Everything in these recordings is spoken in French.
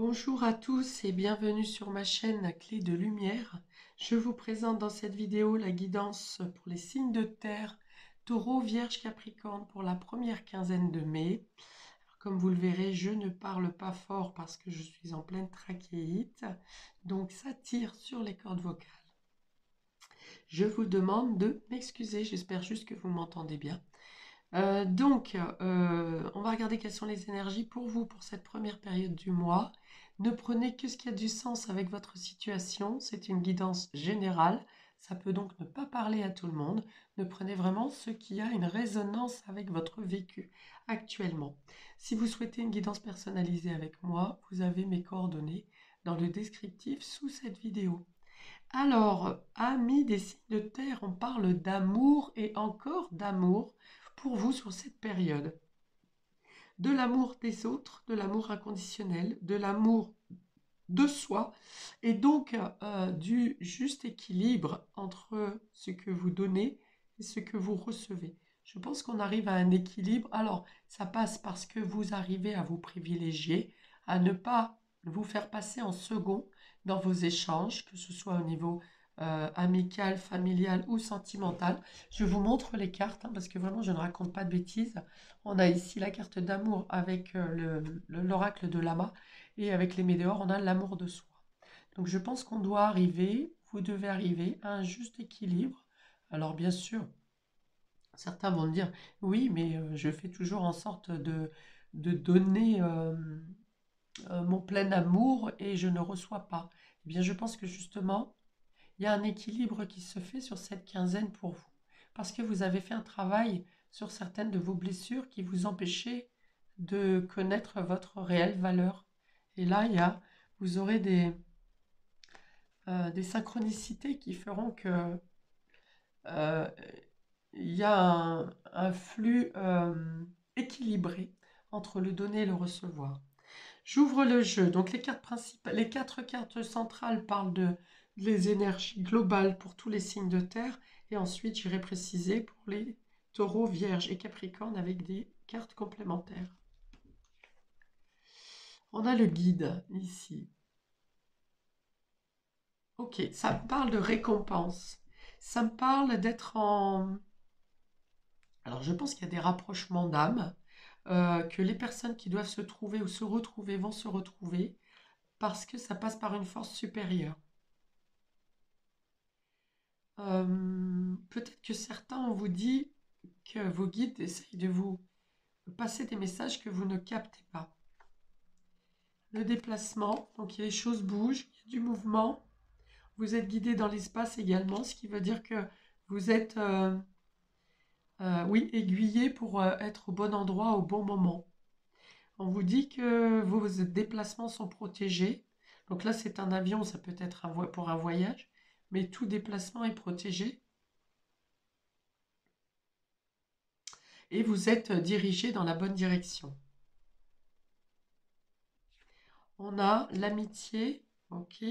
Bonjour à tous et bienvenue sur ma chaîne Clé de Lumière. Je vous présente dans cette vidéo la guidance pour les signes de terre, Taureau, Vierge, Capricorne pour la première quinzaine de mai. Comme vous le verrez, je ne parle pas fort parce que je suis en pleine trachéite, donc ça tire sur les cordes vocales. Je vous demande de m'excuser, j'espère juste que vous m'entendez bien. On va regarder quelles sont les énergies pour vous pour cette première période du mois. Ne prenez que ce qui a du sens avec votre situation. C'est une guidance générale. Ça peut donc ne pas parler à tout le monde. Ne prenez vraiment ce qui a une résonance avec votre vécu actuellement. Si vous souhaitez une guidance personnalisée avec moi, vous avez mes coordonnées dans le descriptif sous cette vidéo. Alors, amis des signes de terre, on parle d'amour et encore d'amour pour vous sur cette période. De l'amour des autres, de l'amour inconditionnel, de l'amour de soi et donc du juste équilibre entre ce que vous donnez et ce que vous recevez. Je pense qu'on arrive à un équilibre. Alors, ça passe parce que vous arrivez à vous privilégier, à ne pas vous faire passer en second dans vos échanges, que ce soit au niveau amical, familial ou sentimental. Je vous montre les cartes parce que vraiment je ne raconte pas de bêtises. On a ici la carte d'amour avec l'oracle de Lama et avec les météores, on a l'amour de soi. Donc je pense qu'on doit arriver, vous devez arriver à un juste équilibre. Alors bien sûr, certains vont me dire, oui, mais je fais toujours en sorte de donner mon plein amour et je ne reçois pas. Eh bien, je pense que justement, il y a un équilibre qui se fait sur cette quinzaine pour vous. Parce que vous avez fait un travail sur certaines de vos blessures qui vous empêchaient de connaître votre réelle valeur. Et là, vous aurez des synchronicités qui feront que euh, il y a un flux équilibré entre le donner et le recevoir. J'ouvre le jeu. Donc les cartes principales, les quatre cartes centrales parlent des énergies globales pour tous les signes de terre. Et ensuite, j'irai préciser pour les taureaux, vierges et capricornes avec des cartes complémentaires. On a le guide ici. Ok, ça me parle de récompense. Ça me parle d'être en... Alors je pense qu'il y a des rapprochements d'âmes, que les personnes qui doivent se trouver ou se retrouver vont se retrouver parce que ça passe par une force supérieure. Peut-être que certains ont vous dit que vos guides essayent de vous passer des messages que vous ne captez pas. Le déplacement, donc les choses bougent, il y a du mouvement. Vous êtes guidé dans l'espace également, ce qui veut dire que vous êtes, oui, aiguillé pour être au bon endroit au bon moment. On vous dit que vos déplacements sont protégés. Donc là, c'est un avion, ça peut être pour un voyage, mais tout déplacement est protégé. Et vous êtes dirigé dans la bonne direction. On a l'amitié, ok,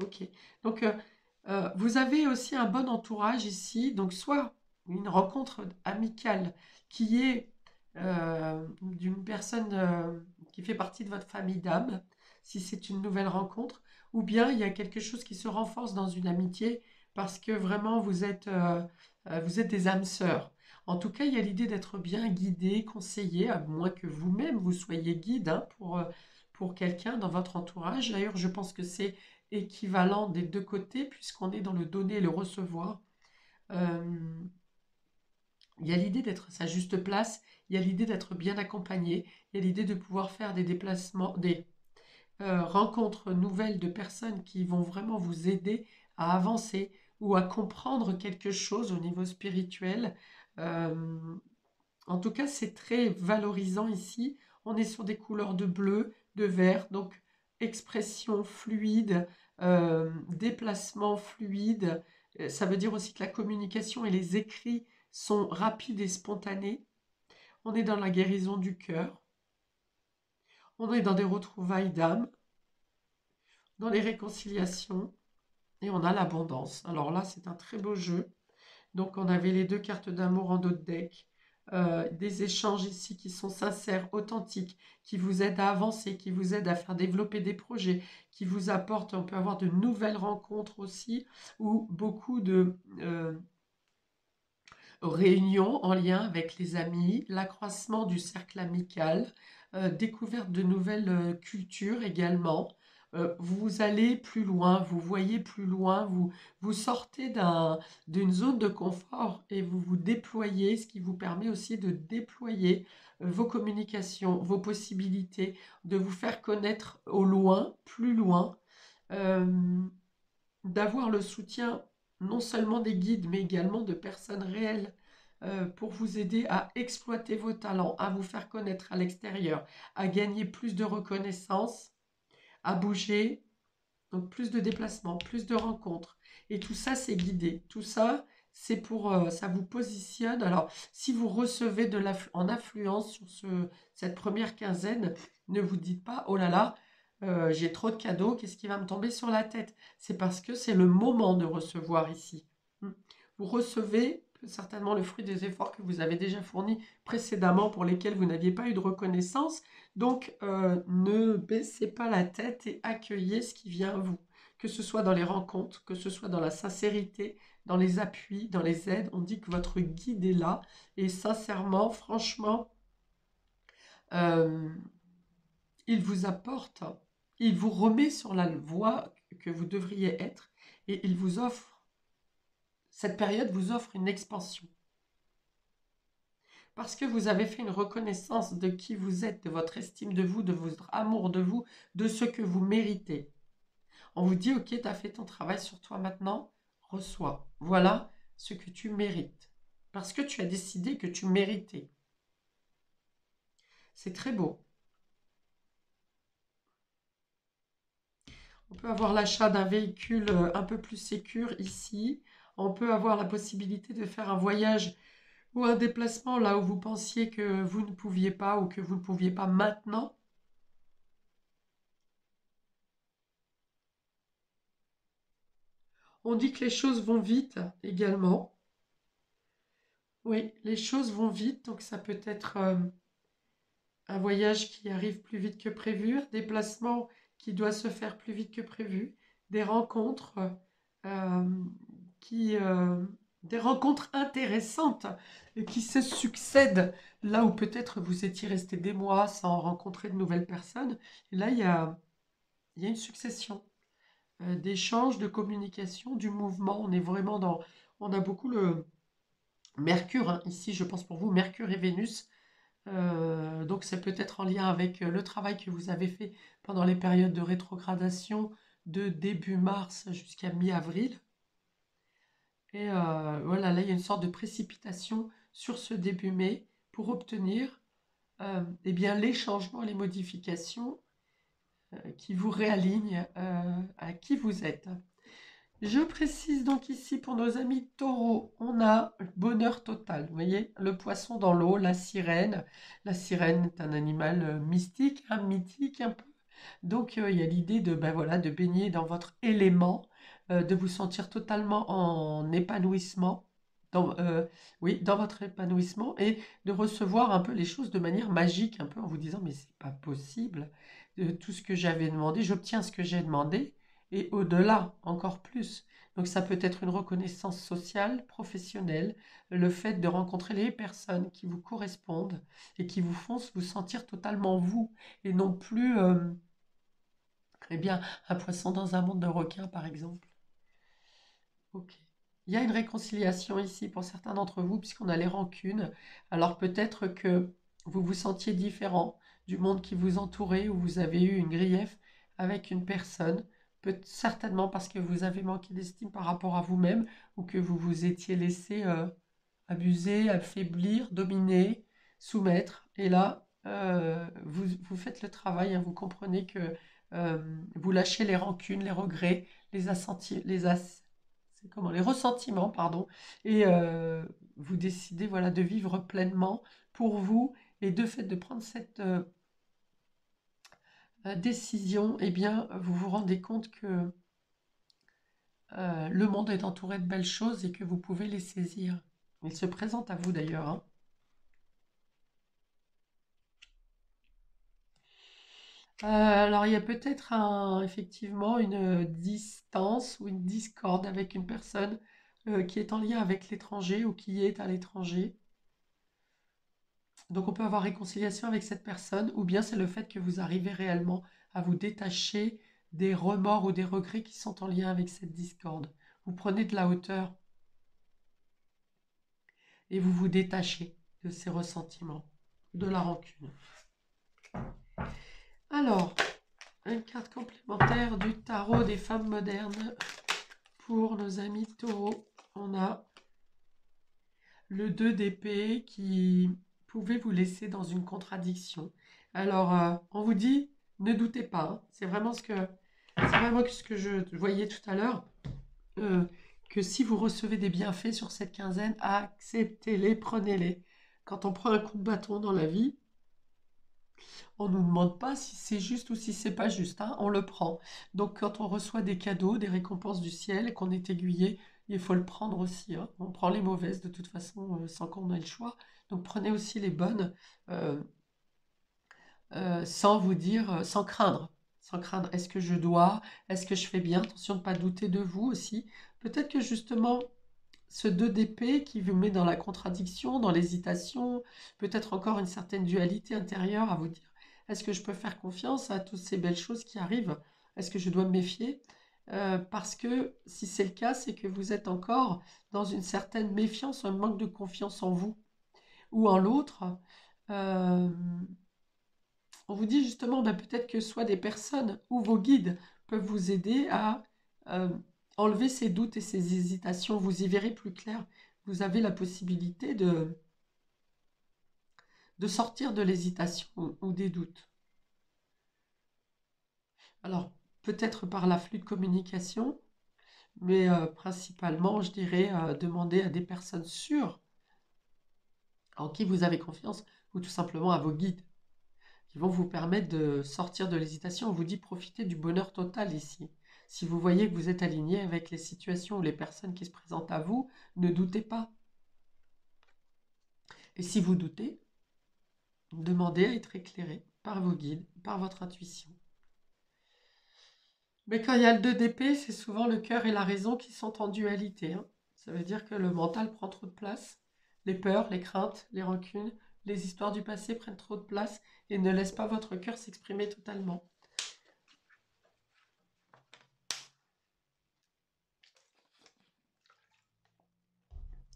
ok. Donc, vous avez aussi un bon entourage ici. Donc, soit une rencontre amicale qui est d'une personne qui fait partie de votre famille d'âme, si c'est une nouvelle rencontre, ou bien il y a quelque chose qui se renforce dans une amitié parce que vraiment vous êtes des âmes sœurs. En tout cas, il y a l'idée d'être bien guidé, conseillé, à moins que vous-même vous soyez guide hein, pour quelqu'un dans votre entourage. D'ailleurs, je pense que c'est équivalent des deux côtés, puisqu'on est dans le donner et le recevoir. Euh, il y a l'idée d'être à sa juste place, il y a l'idée d'être bien accompagné, il y a l'idée de pouvoir faire des déplacements, des rencontres nouvelles de personnes qui vont vraiment vous aider à avancer ou à comprendre quelque chose au niveau spirituel. Euh, En tout cas, c'est très valorisant ici. On est sur des couleurs de bleu, de vert, donc expression fluide, déplacement fluide. Ça veut dire aussi que la communication et les écrits sont rapides et spontanés. On est dans la guérison du cœur. On est dans des retrouvailles d'âme, dans les réconciliations. Et on a l'abondance. Alors là, c'est un très beau jeu. Donc on avait les deux cartes d'amour en dos de deck. des échanges ici qui sont sincères, authentiques, qui vous aident à avancer, qui vous aident à faire développer des projets, qui vous apportent, on peut avoir de nouvelles rencontres aussi, ou beaucoup de réunions en lien avec les amis, l'accroissement du cercle amical, découverte de nouvelles cultures également. Vous allez plus loin, vous voyez plus loin, vous sortez d'une zone de confort et vous vous déployez, ce qui vous permet aussi de déployer vos communications, vos possibilités, de vous faire connaître au loin, plus loin, euh, d'avoir le soutien non seulement des guides, mais également de personnes réelles pour vous aider à exploiter vos talents, à vous faire connaître à l'extérieur, à gagner plus de reconnaissance, à bouger, donc plus de déplacements, plus de rencontres. Et tout ça, c'est guidé. Tout ça, c'est pour, ça vous positionne. Alors, si vous recevez en affluence sur cette première quinzaine, ne vous dites pas, oh là là, j'ai trop de cadeaux, qu'est-ce qui va me tomber sur la tête? C'est parce que c'est le moment de recevoir ici. Vous recevez certainement le fruit des efforts que vous avez déjà fournis précédemment pour lesquels vous n'aviez pas eu de reconnaissance. Donc, ne baissez pas la tête et accueillez ce qui vient à vous. Que ce soit dans les rencontres, que ce soit dans la sincérité, dans les appuis, dans les aides. On dit que votre guide est là. Et sincèrement, franchement, euh, il vous apporte, il vous remet sur la voie que vous devriez être et il vous offre, cette période vous offre une expansion. Parce que vous avez fait une reconnaissance de qui vous êtes, de votre estime de vous, de votre amour de vous, de ce que vous méritez. On vous dit, ok, tu as fait ton travail sur toi maintenant, reçois. Voilà ce que tu mérites. Parce que tu as décidé que tu méritais. C'est très beau. On peut avoir l'achat d'un véhicule un peu plus sécure ici. On peut avoir la possibilité de faire un voyage ou un déplacement là où vous pensiez que vous ne pouviez pas ou que vous ne pouviez pas maintenant. On dit que les choses vont vite également. Oui, les choses vont vite, donc ça peut être un voyage qui arrive plus vite que prévu, un déplacement qui doit se faire plus vite que prévu, des rencontres euh, qui, des rencontres intéressantes qui se succèdent là où peut-être vous étiez resté des mois sans rencontrer de nouvelles personnes. Et là, il y a une succession d'échanges, de communication, du mouvement. On est vraiment dans, on a beaucoup le Mercure, hein, ici, je pense pour vous, Mercure et Vénus. Donc c'est peut-être en lien avec le travail que vous avez fait pendant les périodes de rétrogradation de début mars jusqu'à mi-avril. Et voilà, là il y a une sorte de précipitation sur ce début mai pour obtenir eh bien, les changements, les modifications qui vous réalignent à qui vous êtes. Je précise donc ici pour nos amis taureaux, on a bonheur total. Vous voyez, le poisson dans l'eau, la sirène. La sirène est un animal mystique, mythique un peu. Donc il y a l'idée de, ben voilà, de baigner dans votre élément, de vous sentir totalement en épanouissement, oui, dans votre épanouissement et de recevoir un peu les choses de manière magique, un peu en vous disant mais c'est pas possible, tout ce que j'avais demandé, j'obtiens ce que j'ai demandé et au-delà, encore plus. Donc ça peut être une reconnaissance sociale, professionnelle, le fait de rencontrer les personnes qui vous correspondent et qui vous font vous sentir totalement vous et non plus eh bien, un poisson dans un monde de requins, par exemple. Ok. Il y a une réconciliation ici pour certains d'entre vous, puisqu'on a les rancunes. Alors peut-être que vous vous sentiez différent du monde qui vous entourait, ou vous avez eu une grief avec une personne, peut certainement parce que vous avez manqué d'estime par rapport à vous-même, ou que vous vous étiez laissé abuser, affaiblir, dominer, soumettre. Et là, vous faites le travail, hein, vous comprenez que vous lâchez les rancunes, les regrets, c'est comment, les ressentiments, pardon, et vous décidez voilà, de vivre pleinement pour vous. Et de fait de prendre cette décision, eh bien, vous vous rendez compte que le monde est entouré de belles choses et que vous pouvez les saisir. Il se présente à vous d'ailleurs, hein. Alors, il y a peut-être effectivement une distance ou une discorde avec une personne qui est en lien avec l'étranger ou qui est à l'étranger. Donc, on peut avoir réconciliation avec cette personne, ou bien c'est le fait que vous arrivez réellement à vous détacher des remords ou des regrets qui sont en lien avec cette discorde. Vous prenez de la hauteur et vous vous détachez de ces ressentiments, de la rancune. Alors, une carte complémentaire du tarot des femmes modernes pour nos amis taureaux. On a le 2 d'épée qui pouvait vous laisser dans une contradiction. Alors, on vous dit, ne doutez pas, hein. C'est vraiment ce que je voyais tout à l'heure, euh, que si vous recevez des bienfaits sur cette quinzaine, acceptez-les, prenez-les. Quand on prend un coup de bâton dans la vie, on ne nous demande pas si c'est juste ou si c'est pas juste, hein, on le prend. Donc quand on reçoit des cadeaux, des récompenses du ciel et qu'on est aiguillé, il faut le prendre aussi, hein. On prend les mauvaises de toute façon sans qu'on ait le choix. Donc prenez aussi les bonnes euh, sans vous dire, sans craindre. Sans craindre, est-ce que je dois, est-ce que je fais bien? Attention de ne pas douter de vous aussi. Peut-être que justement, ce 2 d'épée qui vous met dans la contradiction, dans l'hésitation, peut-être encore une certaine dualité intérieure à vous dire, est-ce que je peux faire confiance à toutes ces belles choses qui arrivent? Est-ce que je dois me méfier? Parce que si c'est le cas, c'est que vous êtes encore dans une certaine méfiance, un manque de confiance en vous ou en l'autre. Euh, on vous dit justement, ben, peut-être que soit des personnes ou vos guides peuvent vous aider à euh, enlever ces doutes et ces hésitations. Vous y verrez plus clair. Vous avez la possibilité de sortir de l'hésitation ou des doutes. Alors, peut-être par l'afflux de communication, mais principalement, je dirais, demander à des personnes sûres en qui vous avez confiance ou tout simplement à vos guides qui vont vous permettre de sortir de l'hésitation. On vous dit profitez du bonheur total ici. Si vous voyez que vous êtes aligné avec les situations ou les personnes qui se présentent à vous, ne doutez pas. Et si vous doutez, demandez à être éclairé par vos guides, par votre intuition. Mais quand il y a le 2 d'épée, c'est souvent le cœur et la raison qui sont en dualité, hein. Ça veut dire que le mental prend trop de place. Les peurs, les craintes, les rancunes, les histoires du passé prennent trop de place et ne laissent pas votre cœur s'exprimer totalement.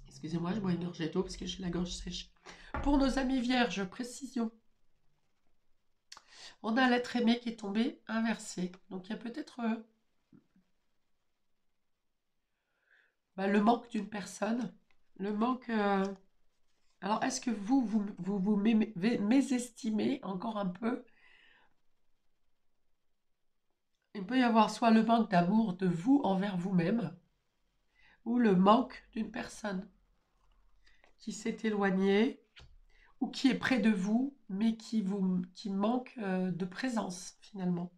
Excusez-moi, je bois une gorgée d'eau parce que j'ai la gorge sèche. Pour nos amis vierges, précision. On a l'être aimé qui est tombé inversé. Donc il y a peut-être le manque d'une personne. Le manque. Alors est-ce que vous mésestimez encore un peu? Il peut y avoir soit le manque d'amour de vous envers vous-même, ou le manque d'une personne qui s'est éloignée, ou qui est près de vous, mais qui manque de présence finalement.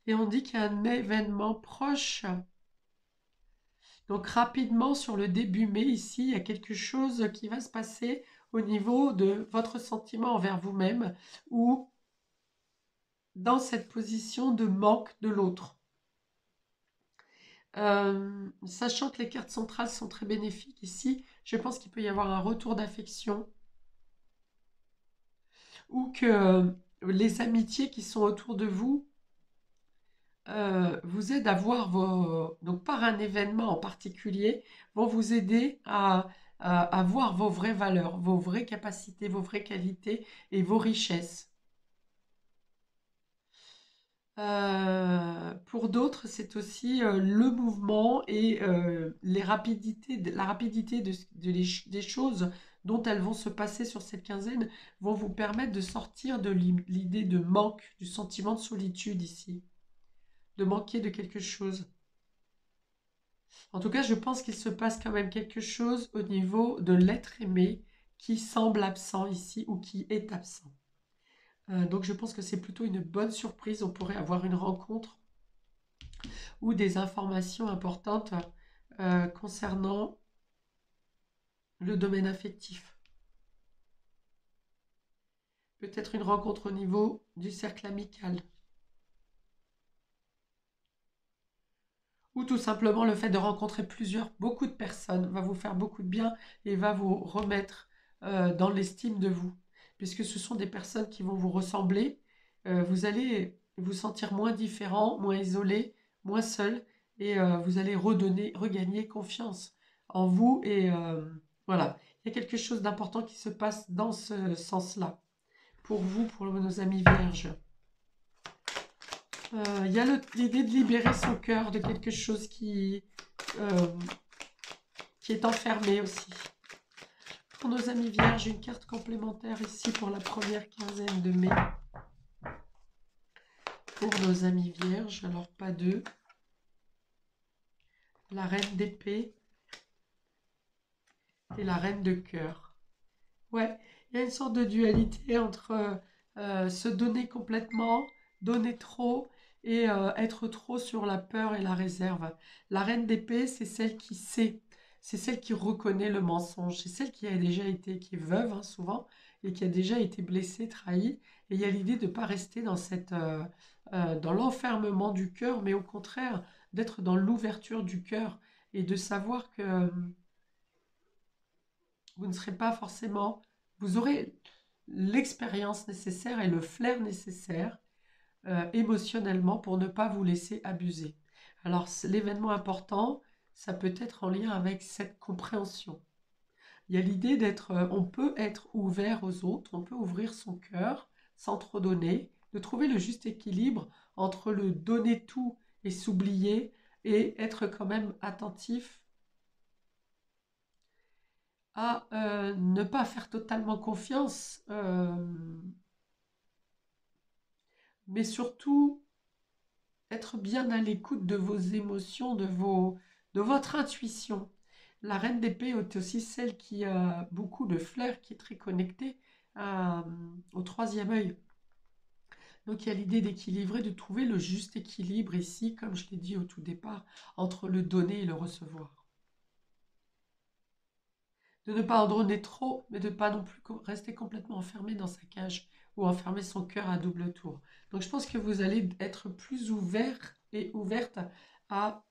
Et on dit qu'il y a un événement proche. Donc rapidement sur le début mai, ici, il y a quelque chose qui va se passer au niveau de votre sentiment envers vous-même ou dans cette position de manque de l'autre. Sachant que les cartes centrales sont très bénéfiques ici, je pense qu'il peut y avoir un retour d'affection ou que les amitiés qui sont autour de vous vous aident à voir donc par un événement en particulier, vont vous aider à voir vos vraies valeurs, vos vraies capacités, vos vraies qualités et vos richesses. Pour d'autres, c'est aussi le mouvement et la rapidité des choses dont elles vont se passer sur cette quinzaine vont vous permettre de sortir de l'idée de manque, du sentiment de solitude ici, de manquer de quelque chose. En tout cas, je pense qu'il se passe quand même quelque chose au niveau de l'être aimé qui semble absent ici ou qui est absent. Donc je pense que c'est plutôt une bonne surprise. On pourrait avoir une rencontre ou des informations importantes concernant le domaine affectif. Peut-être une rencontre au niveau du cercle amical. Ou tout simplement le fait de rencontrer beaucoup de personnes va vous faire beaucoup de bien et va vous remettre dans l'estime de vous. Puisque ce sont des personnes qui vont vous ressembler, vous allez vous sentir moins différent, moins isolé, moins seul, et vous allez regagner confiance en vous. Et voilà, il y a quelque chose d'important qui se passe dans ce sens-là, pour vous, pour nos amis vierges. Il y a l'idée de libérer son cœur de quelque chose euh, qui est enfermé aussi. Pour nos amis vierges, une carte complémentaire ici pour la première quinzaine de mai. Pour nos amis vierges, alors pas deux. La reine d'épée et la reine de cœur. Ouais, il y a une sorte de dualité entre se donner complètement, donner trop et être trop sur la peur et la réserve. La reine d'épée, c'est celle qui sait, c'est celle qui reconnaît le mensonge, c'est celle qui a déjà été, qui est veuve hein, souvent, et qui a déjà été blessée, trahie. Et il y a l'idée de ne pas rester dans l'enfermement du cœur, mais au contraire, d'être dans l'ouverture du cœur et de savoir que vous ne serez pas forcément, vous aurez l'expérience nécessaire et le flair nécessaire émotionnellement pour ne pas vous laisser abuser. Alors l'événement important, ça peut être en lien avec cette compréhension. Il y a l'idée on peut être ouvert aux autres, on peut ouvrir son cœur sans trop donner, de trouver le juste équilibre entre le donner tout et s'oublier et être quand même attentif à ne pas faire totalement confiance, mais surtout être bien à l'écoute de vos émotions, de votre intuition. La reine d'épée est aussi celle qui a beaucoup de flair, qui est très connectée au troisième œil. Donc il y a l'idée d'équilibrer, de trouver le juste équilibre ici, comme je l'ai dit au tout départ, entre le donner et le recevoir. De ne pas en donner trop, mais de ne pas non plus rester complètement enfermé dans sa cage ou enfermer son cœur à double tour. Donc je pense que vous allez être plus ouvert et ouverte à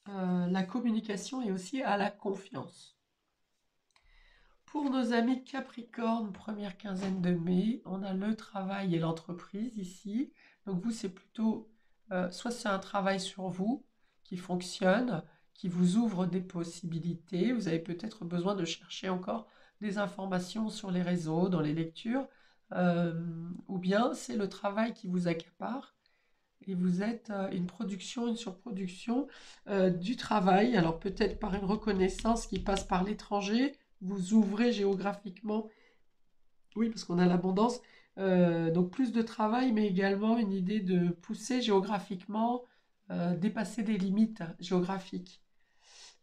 la communication et aussi à la confiance. Pour nos amis Capricorne, première quinzaine de mai, on a le travail et l'entreprise ici. Donc vous, c'est plutôt, soit c'est un travail sur vous qui fonctionne, qui vous ouvre des possibilités. Vous avez peut-être besoin de chercher encore des informations sur les réseaux, dans les lectures, ou bien c'est le travail qui vous accapare et vous êtes une production, une surproduction du travail. Alors peut-être par une reconnaissance qui passe par l'étranger, vous ouvrez géographiquement, oui, parce qu'on a l'abondance, donc plus de travail, mais également une idée de pousser géographiquement, dépasser des limites géographiques.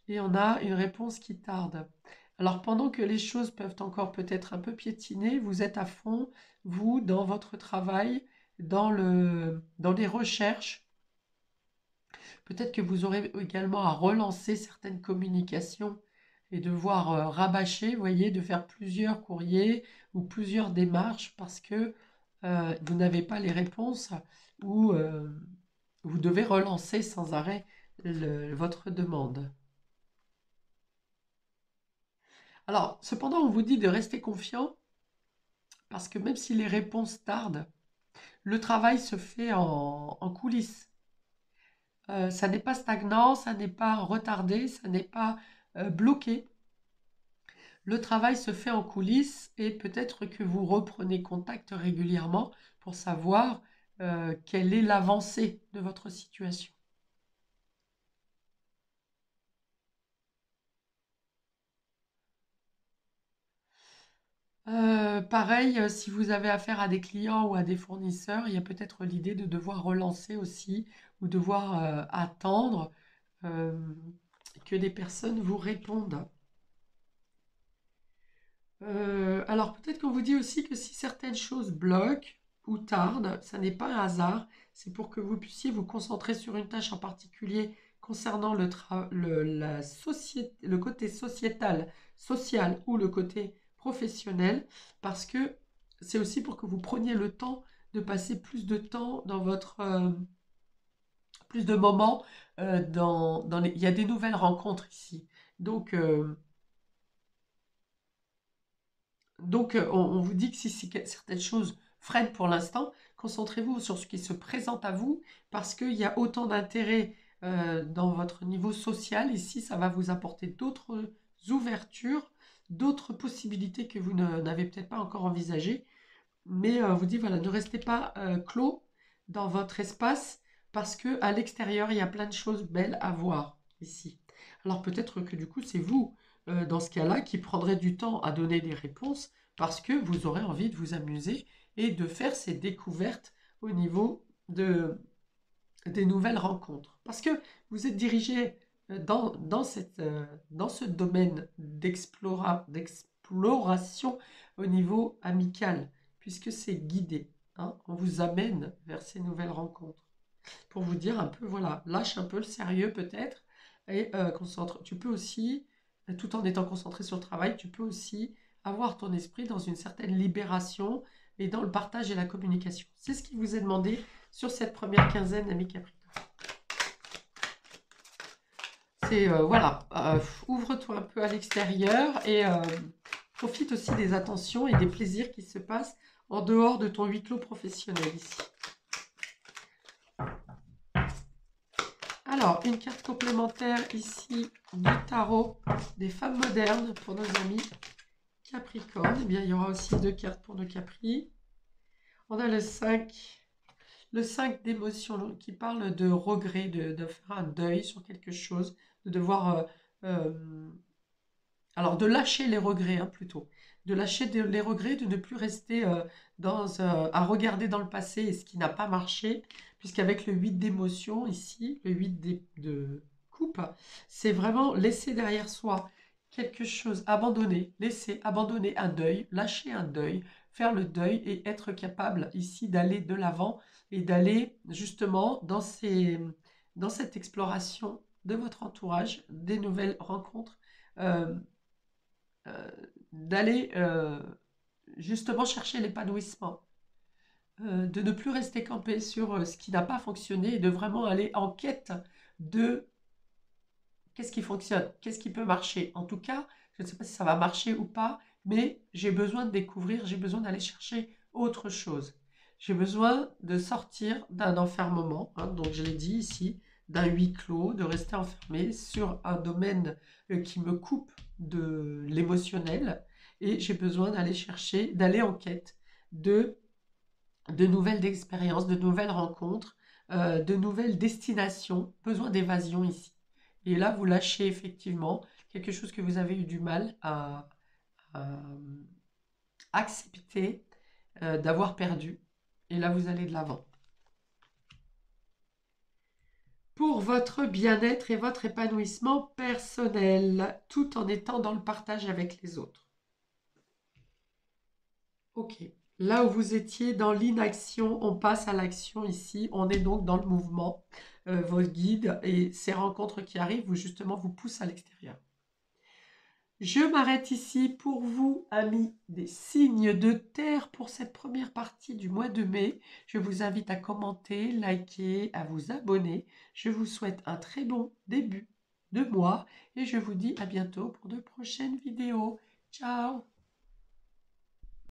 Et on a une réponse qui tarde. Alors pendant que les choses peuvent encore peut-être un peu piétiner, vous êtes à fond, vous, dans votre travail, dans les recherches. Peut-être que vous aurez également à relancer certaines communications et devoir rabâcher, vous voyez, de faire plusieurs courriers ou plusieurs démarches parce que vous n'avez pas les réponses ou vous devez relancer sans arrêt votre demande. Alors, cependant, on vous dit de rester confiant parce que même si les réponses tardent, le travail se fait en coulisses. Ça n'est pas stagnant, ça n'est pas retardé, ça n'est pas bloqué. Le travail se fait en coulisses et peut-être que vous reprenez contact régulièrement pour savoir quelle est l'avancée de votre situation. Pareil, si vous avez affaire à des clients ou à des fournisseurs, il y a peut-être l'idée de devoir relancer aussi ou devoir attendre euh, que des personnes vous répondent. Alors peut-être qu'on vous dit aussi que si certaines choses bloquent ou tardent, ça n'est pas un hasard, c'est pour que vous puissiez vous concentrer sur une tâche en particulier concernant le côté sociétal, social ou le côté professionnel, parce que c'est aussi pour que vous preniez le temps de passer plus de temps dans votre... plus de moments il y a des nouvelles rencontres ici. Donc, on vous dit que si certaines choses freinent pour l'instant, concentrez-vous sur ce qui se présente à vous, parce qu'il y a autant d'intérêt dans votre niveau social. Ici, ça va vous apporter d'autres ouvertures, d'autres possibilités que vous n'avez peut-être pas encore envisagées. Mais vous dit, voilà, ne restez pas clos dans votre espace, parce que à l'extérieur, il y a plein de choses belles à voir ici. Alors peut-être que du coup, c'est vous, dans ce cas-là, qui prendrez du temps à donner des réponses, parce que vous aurez envie de vous amuser et de faire ces découvertes au niveau des nouvelles rencontres. Parce que vous êtes dirigé dans ce domaine d'exploration au niveau amical, puisque c'est guidé, hein. On vous amène vers ces nouvelles rencontres. Pour vous dire un peu, voilà, lâche un peu le sérieux peut-être, et concentre. Tu peux aussi, tout en étant concentré sur le travail, tu peux aussi avoir ton esprit dans une certaine libération et dans le partage et la communication. C'est ce qui vous est demandé sur cette première quinzaine, amis Capricorne. C'est, voilà, ouvre-toi un peu à l'extérieur et profite aussi des attentions et des plaisirs qui se passent en dehors de ton huis clos professionnel ici. Alors, une carte complémentaire ici du tarot des femmes modernes pour nos amis Capricorne. Eh bien, il y aura aussi 2 cartes pour nos Capri. On a le 5 d'émotion qui parle de regret, de faire un deuil sur quelque chose, de devoir... alors, de lâcher les regrets, hein, plutôt. De lâcher les regrets, de ne plus rester à regarder dans le passé et ce qui n'a pas marché, puisqu'avec le 8 d'émotion ici, le 8 de coupe, c'est vraiment laisser derrière soi quelque chose, abandonner, laisser abandonner un deuil, lâcher un deuil, faire le deuil et être capable ici d'aller de l'avant et d'aller justement dans cette exploration de votre entourage, des nouvelles rencontres, euh, d'aller justement chercher l'épanouissement, de ne plus rester campé sur ce qui n'a pas fonctionné et de vraiment aller en quête de qu'est-ce qui fonctionne, qu'est-ce qui peut marcher. En tout cas, je ne sais pas si ça va marcher ou pas, mais j'ai besoin de découvrir, j'ai besoin d'aller chercher autre chose. J'ai besoin de sortir d'un enfermement, hein, donc je l'ai dit ici, d'un huis clos, de rester enfermé sur un domaine qui me coupe de l'émotionnel, et j'ai besoin d'aller chercher, d'aller en quête de nouvelles expériences, de nouvelles rencontres, de nouvelles destinations, besoin d'évasion ici. Et là, vous lâchez effectivement quelque chose que vous avez eu du mal à accepter d'avoir perdu. Et là, vous allez de l'avant. Pour votre bien-être et votre épanouissement personnel, tout en étant dans le partage avec les autres. Ok. Là où vous étiez dans l'inaction, on passe à l'action ici. On est donc dans le mouvement. Vos guides et ces rencontres qui arrivent, vous justement vous poussent à l'extérieur. Je m'arrête ici pour vous, amis des signes de terre, pour cette première partie du mois de mai. Je vous invite à commenter, liker, à vous abonner. Je vous souhaite un très bon début de mois et je vous dis à bientôt pour de prochaines vidéos. Ciao!